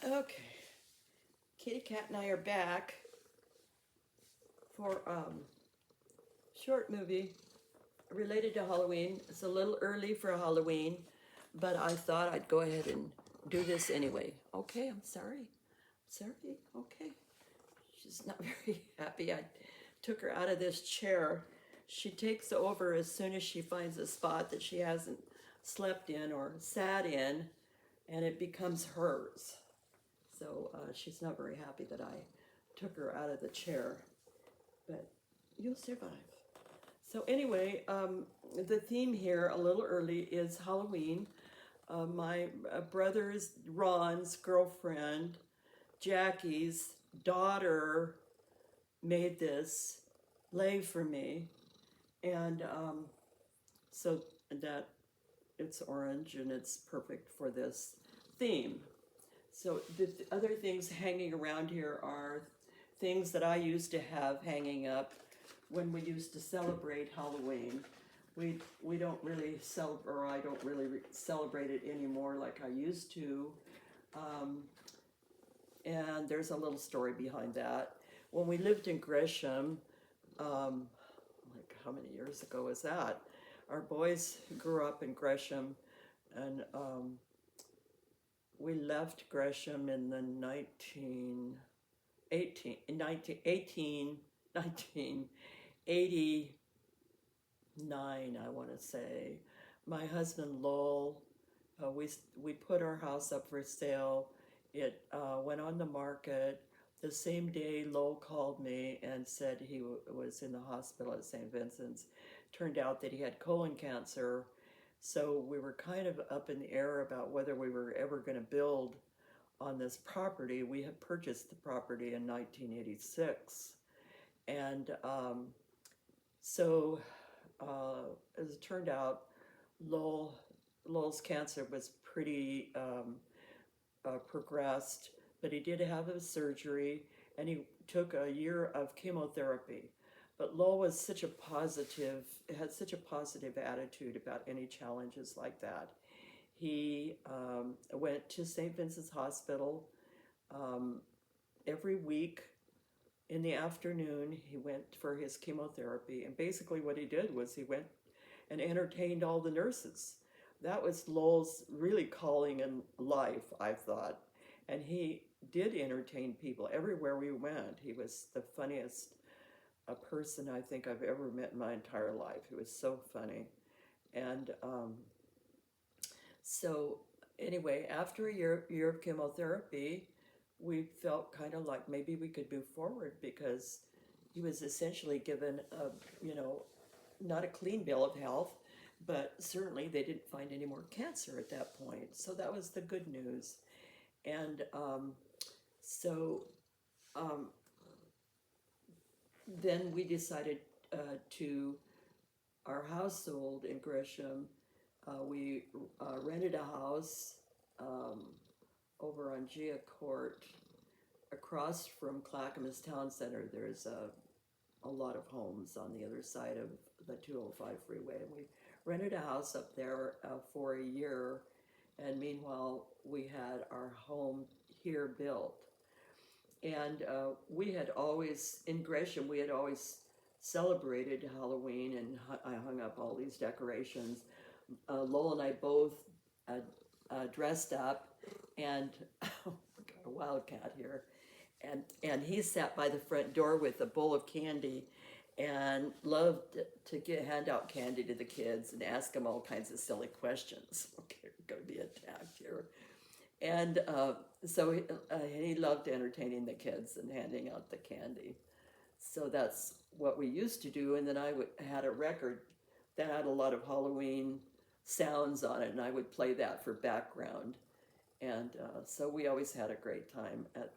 Okay, Kitty Cat and I are back for short movie related to Halloween. It's a little early for Halloween, but I thought I'd go ahead and do this anyway. Okay, I'm sorry. Sorry. Okay. She's not very happy. I took her out of this chair. She takes over as soon as she finds a spot that she hasn't slept in or sat in, and it becomes hers. So she's not very happy that I took her out of the chair, but you'll survive. So anyway, the theme here, a little early, is Halloween. My brother's, Ron's girlfriend, Jackie's daughter made this lei for me, and so that it's orange and it's perfect for this theme. So the other things hanging around here are things that I used to have hanging up when we used to celebrate Halloween. We don't really celebrate, or I don't really celebrate it anymore like I used to. And there's a little story behind that. When we lived in Gresham, like how many years ago was that? Our boys grew up in Gresham, and we left Gresham in the 1989, I want to say. My husband Lowell, we put our house up for sale. It went on the market. The same day, Lowell called me and said he was in the hospital at St. Vincent's. Turned out that he had colon cancer. So we were kind of up in the air about whether we were ever going to build on this property. We had purchased the property in 1986. And so as it turned out, Lowell's cancer was pretty progressed, but he did have a surgery and he took a year of chemotherapy. But Lowell was had such a positive attitude about any challenges like that. He went to St. Vincent's Hospital every week. In the afternoon, he went for his chemotherapy, and basically what he did was he went and entertained all the nurses. That was Lowell's really calling in life, I thought. And he did entertain people everywhere we went. He was the funniest person I think I've ever met in my entire life. He was so funny. And so anyway, after a year of chemotherapy, we felt kind of like maybe we could move forward, because he was essentially given not a clean bill of health, but certainly they didn't find any more cancer at that point. So that was the good news. And so then we decided to, our household in Gresham, we rented a house over on Gia Court, across from Clackamas Town Center. There's a lot of homes on the other side of the 205 freeway. And we rented a house up there for a year, and meanwhile we had our home here built. And we had always, in Gresham, we had always celebrated Halloween, and I hung up all these decorations. Lowell and I both dressed up, and oh, got a wildcat here, and he sat by the front door with a bowl of candy and loved to hand out candy to the kids and ask them all kinds of silly questions. Okay, we're going to be attacked here. And so he loved entertaining the kids and handing out the candy. So that's what we used to do. And then I had a record that had a lot of Halloween sounds on it, and I would play that for background. And so we always had a great time at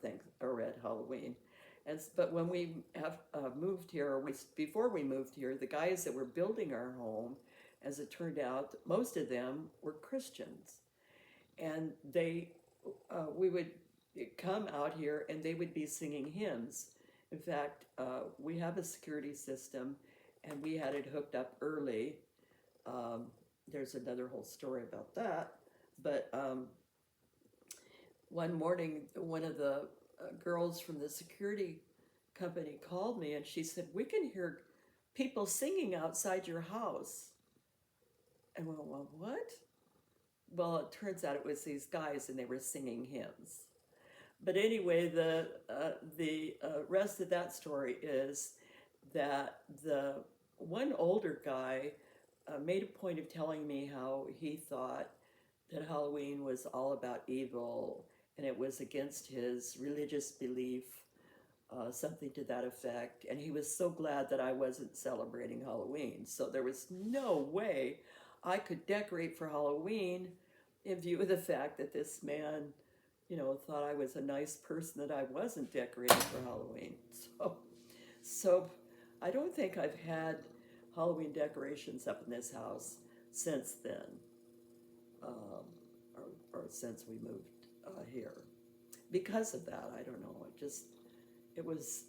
Halloween. But when we have moved here, before we moved here, the guys that were building our home, as it turned out, most of them were Christians. And we would come out here and they would be singing hymns. In fact, we have a security system, and we had it hooked up early. There's another whole story about that. But one morning, one of the girls from the security company called me and she said, "We can hear people singing outside your house." And we went, "Well, what?" Well, it turns out it was these guys and they were singing hymns. But anyway, the rest of that story is that the one older guy made a point of telling me how he thought that Halloween was all about evil and it was against his religious belief, something to that effect. And he was so glad that I wasn't celebrating Halloween. So there was no way I could decorate for Halloween in view of the fact that this man, thought I was a nice person that I wasn't decorating for Halloween. So I don't think I've had Halloween decorations up in this house since then, um, or since we moved here. Because of that, I don't know. It was,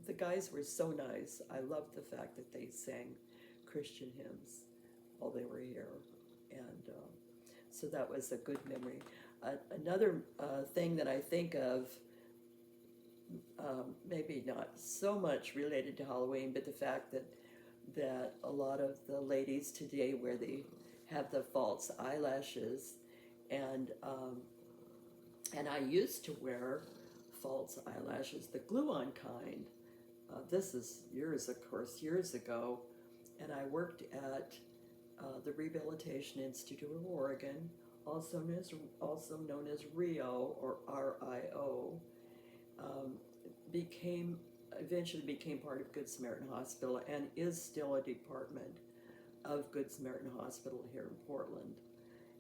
the guys were so nice. I loved the fact that they sang Christian hymns while they were here. And so that was a good memory. Another thing that I think of, maybe not so much related to Halloween, but the fact that a lot of the ladies today have the false eyelashes, and I used to wear false eyelashes, the glue-on kind. This is years ago, and I worked at the Rehabilitation Institute of Oregon, also known as RIO or RIO. Eventually became part of Good Samaritan Hospital and is still a department of Good Samaritan Hospital here in Portland.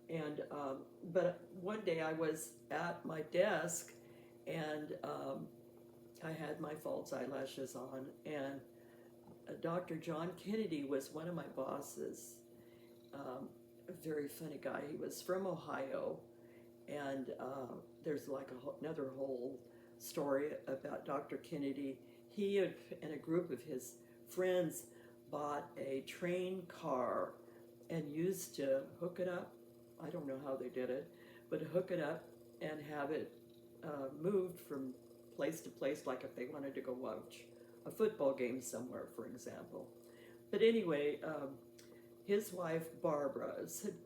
And but one day I was at my desk and I had my false eyelashes on, and Dr. John Kennedy was one of my bosses. A very funny guy. He was from Ohio, and there's like another whole story about Dr. Kennedy. He and a group of his friends bought a train car and used to hook it up. I don't know how they did it, but hook it up and have it moved from place to place, like if they wanted to go watch a football game somewhere, for example. But anyway, his wife, Barbara,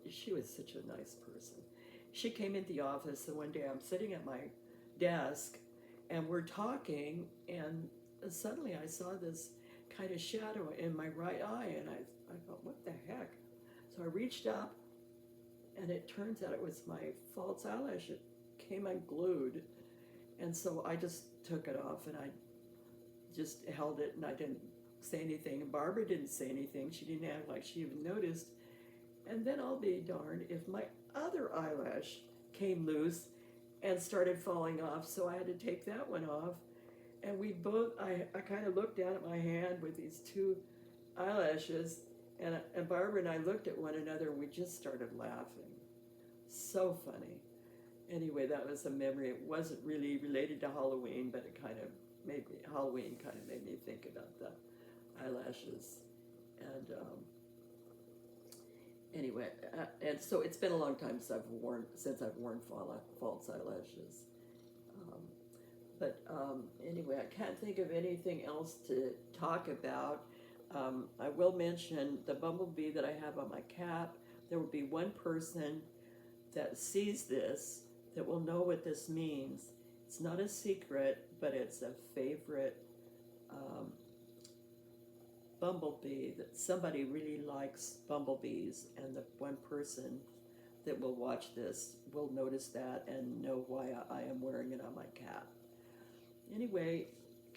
she was such a nice person. She came into the office, and one day I'm sitting at my desk, and we're talking, and suddenly I saw this kind of shadow in my right eye, and I thought, what the heck? So I reached up, and it turns out it was my false eyelash. It came unglued, and so I just took it off, and I just held it, and I didn't say anything. And Barbara didn't say anything. She didn't act like she even noticed. And then I'll be darned if my other eyelash came loose and started falling off, so I had to take that one off. And we both, I kind of looked down at my hand with these two eyelashes, and Barbara and I looked at one another, and we just started laughing. So funny. Anyway, that was a memory. It wasn't really related to Halloween, but Halloween kind of made me think about the eyelashes. And anyway, and so it's been a long time since I've worn false eyelashes. But anyway, I can't think of anything else to talk about. I will mention the bumblebee that I have on my cap. There will be one person that sees this that will know what this means. It's not a secret, but it's a favorite bumblebee, that somebody really likes bumblebees, and the one person that will watch this will notice that and know why I am wearing it on my cap. Anyway,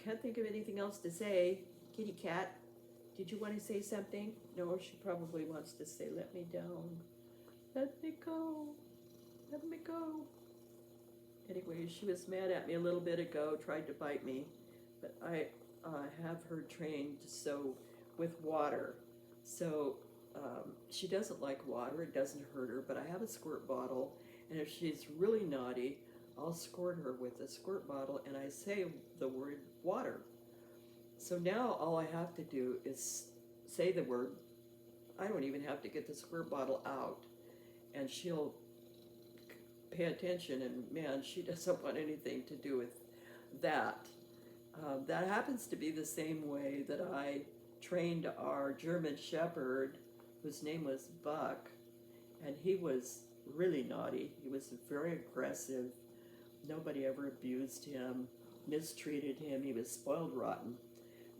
can't think of anything else to say. Kitty Cat, did you want to say something? No, she probably wants to say, let me down. Let me go. Let me go. Anyway, she was mad at me a little bit ago, tried to bite me, but I have her trained with water. So she doesn't like water, it doesn't hurt her, but I have a squirt bottle, and if she's really naughty, I'll squirt her with a squirt bottle, and I say the word water. So now all I have to do is say the word. I don't even have to get the squirt bottle out, and she'll pay attention, and man, she doesn't want anything to do with that. That happens to be the same way that I trained our German Shepherd, whose name was Buck, and he was really naughty. He was very aggressive. Nobody ever abused him, mistreated him. He was spoiled rotten.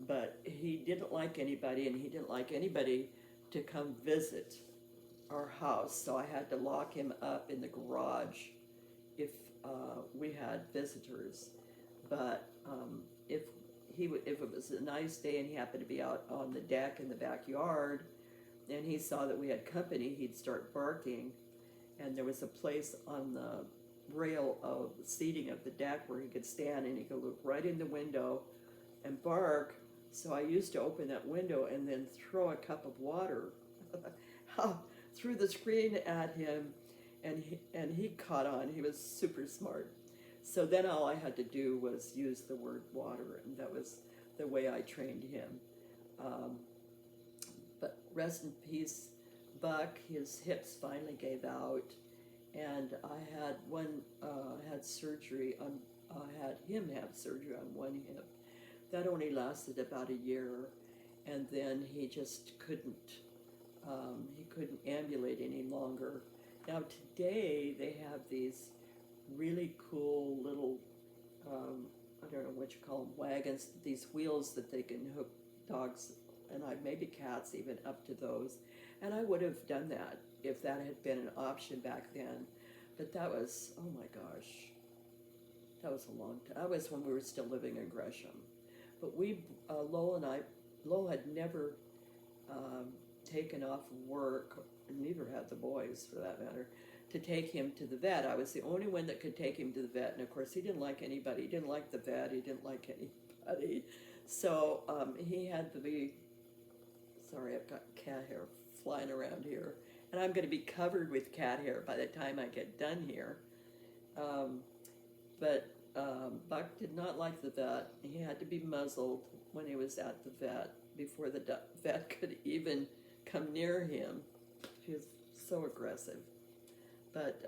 But he didn't like anybody, and he didn't like anybody to come visit our house. So I had to lock him up in the garage if we had visitors. But if it was a nice day and he happened to be out on the deck in the backyard, and he saw that we had company, he'd start barking. And there was a place on the rail of the seating of the deck where he could stand, and he could look right in the window and bark. So I used to open that window and then throw a cup of water through the screen at him, and he caught on. He was super smart. So then all I had to do was use the word water, and that was the way I trained him. But rest in peace, Buck. His hips finally gave out, and I had surgery on. I had him have surgery on one hip. That only lasted about a year, and then he just couldn't. He couldn't ambulate any longer. Now today they have these really cool little, I don't know what you call them, wagons, these wheels that they can hook dogs and maybe cats even up to those. And I would have done that if that had been an option back then. But that was, oh my gosh, that was a long time. That was when we were still living in Gresham. But Lowell had never taken off work, and neither had the boys for that matter, to take him to the vet. I was the only one that could take him to the vet, and of course he didn't like anybody. He didn't like the vet. He didn't like anybody. So he had to be, sorry, I've got cat hair flying around here, and I'm going to be covered with cat hair by the time I get done here. But Buck did not like the vet. He had to be muzzled when he was at the vet before the vet could even come near him. He was so aggressive. But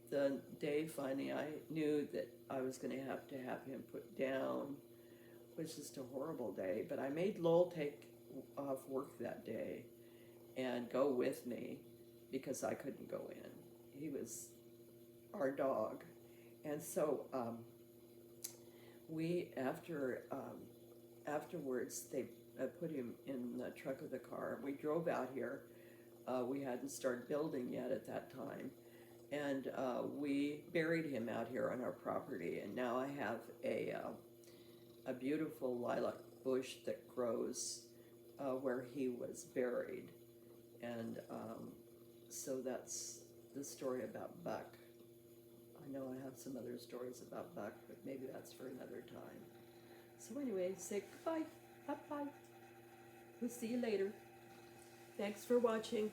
the day finally I knew that I was going to have him put down, was just a horrible day. But I made Lowell take off work that day and go with me because I couldn't go in. He was our dog. And so afterwards they put him in the trunk of the car. We drove out here. We hadn't started building yet at that time. And we buried him out here on our property. And now I have a beautiful lilac bush that grows where he was buried. And so that's the story about Buck. I know I have some other stories about Buck, but maybe that's for another time. So anyway, say goodbye. Bye-bye. We'll see you later. Thanks for watching.